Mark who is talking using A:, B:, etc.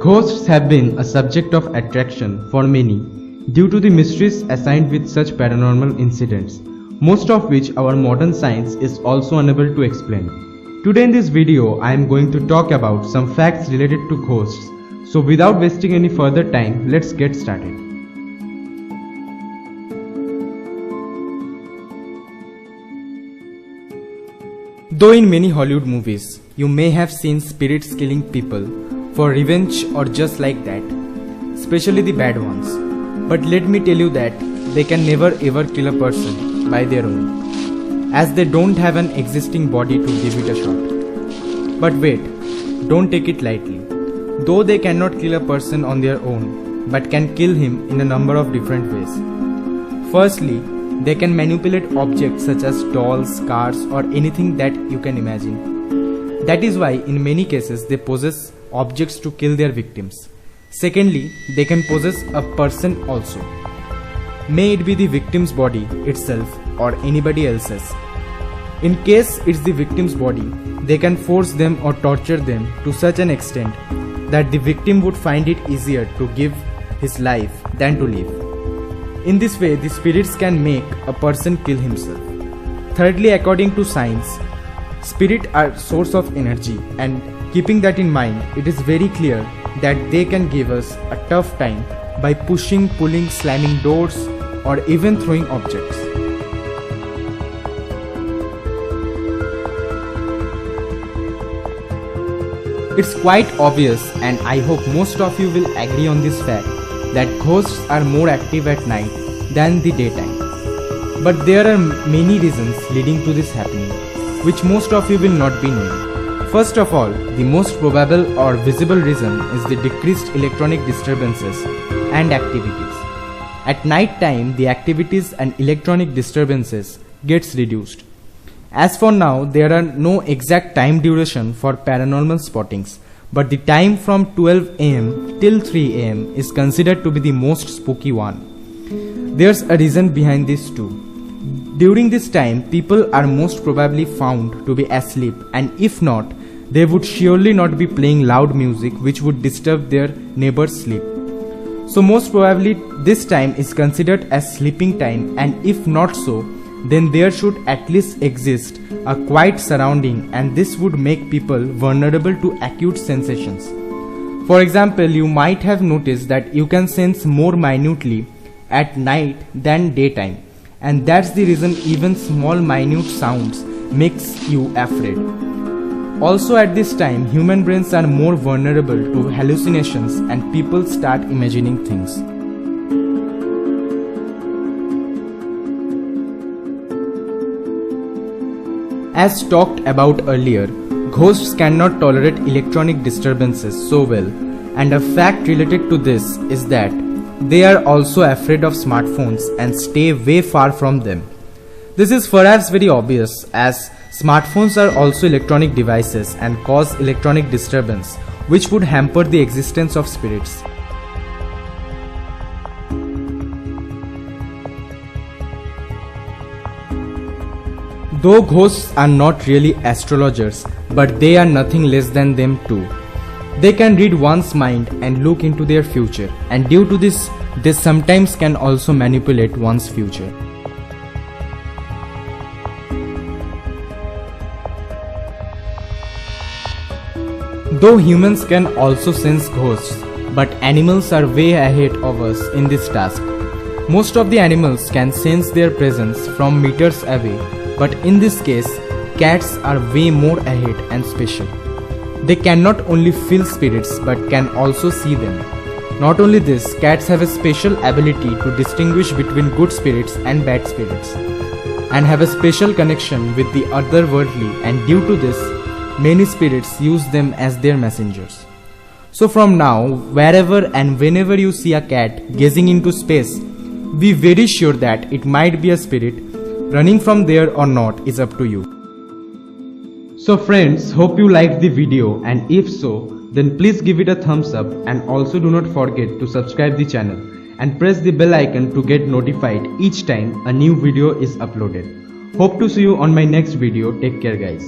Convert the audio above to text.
A: Ghosts have been a subject of attraction for many due to the mysteries assigned with such paranormal incidents, most of which our modern science is also unable to explain. Today in this video, I am going to talk about some facts related to ghosts. So without wasting any further time, let's get started. Though in many Hollywood movies, you may have seen spirits killing people for revenge or just like that, especially the bad ones. But let me tell you that they can never ever kill a person by their own, as they don't have an existing body to give it a shot. But wait, don't take it lightly. Though they cannot kill a person on their own, but can kill him in a number of different ways. Firstly, they can manipulate objects such as dolls, cars, or anything that you can imagine. That is why in many cases they possess objects to kill their victims. Secondly, they can possess a person also. May it be the victim's body itself or anybody else's. In case it's the victim's body, they can force them or torture them to such an extent that the victim would find it easier to give his life than to live. In this way, the spirits can make a person kill himself. Thirdly, according to science, spirits are source of energy, and keeping that in mind, it is very clear that they can give us a tough time by pushing, pulling, slamming doors, or even throwing objects. It's quite obvious, and I hope most of you will agree on this fact, that ghosts are more active at night than the daytime. But there are many reasons leading to this happening, which most of you will not be knowing. First of all, the most probable or visible reason is the decreased electronic disturbances and activities. At night time, the activities and electronic disturbances gets reduced. As for now, there are no exact time duration for paranormal spottings, but the time from 12 am till 3 am is considered to be the most spooky one. There's a reason behind this too. During this time, people are most probably found to be asleep, and if not, they would surely not be playing loud music which would disturb their neighbor's sleep. So most probably this time is considered as sleeping time, and if not so, then there should at least exist a quiet surrounding, and this would make people vulnerable to acute sensations. For example, you might have noticed that you can sense more minutely at night than daytime, and that's the reason even small minute sounds makes you afraid. Also at this time, human brains are more vulnerable to hallucinations and people start imagining things. As talked about earlier, ghosts cannot tolerate electronic disturbances so well, and a fact related to this is that they are also afraid of smartphones and stay way far from them. This is perhaps very obvious, as smartphones are also electronic devices and cause electronic disturbance, which would hamper the existence of spirits. Though ghosts are not really astrologers, but they are nothing less than them too. They can read one's mind and look into their future, and due to this, they sometimes can also manipulate one's future. Though humans can also sense ghosts, but animals are way ahead of us in this task. Most of the animals can sense their presence from meters away, but in this case, cats are way more ahead and special. They can not only feel spirits but can also see them. Not only this, cats have a special ability to distinguish between good spirits and bad spirits, and have a special connection with the otherworldly, and due to this, many spirits use them as their messengers. So from now, wherever and whenever you see a cat gazing into space, be very sure that it might be a spirit. Running from there or not is up to you. So friends, hope you liked the video, and if so, then please give it a thumbs up, and also do not forget to subscribe the channel and press the bell icon to get notified each time a new video is uploaded. Hope to see you on my next video. Take care guys.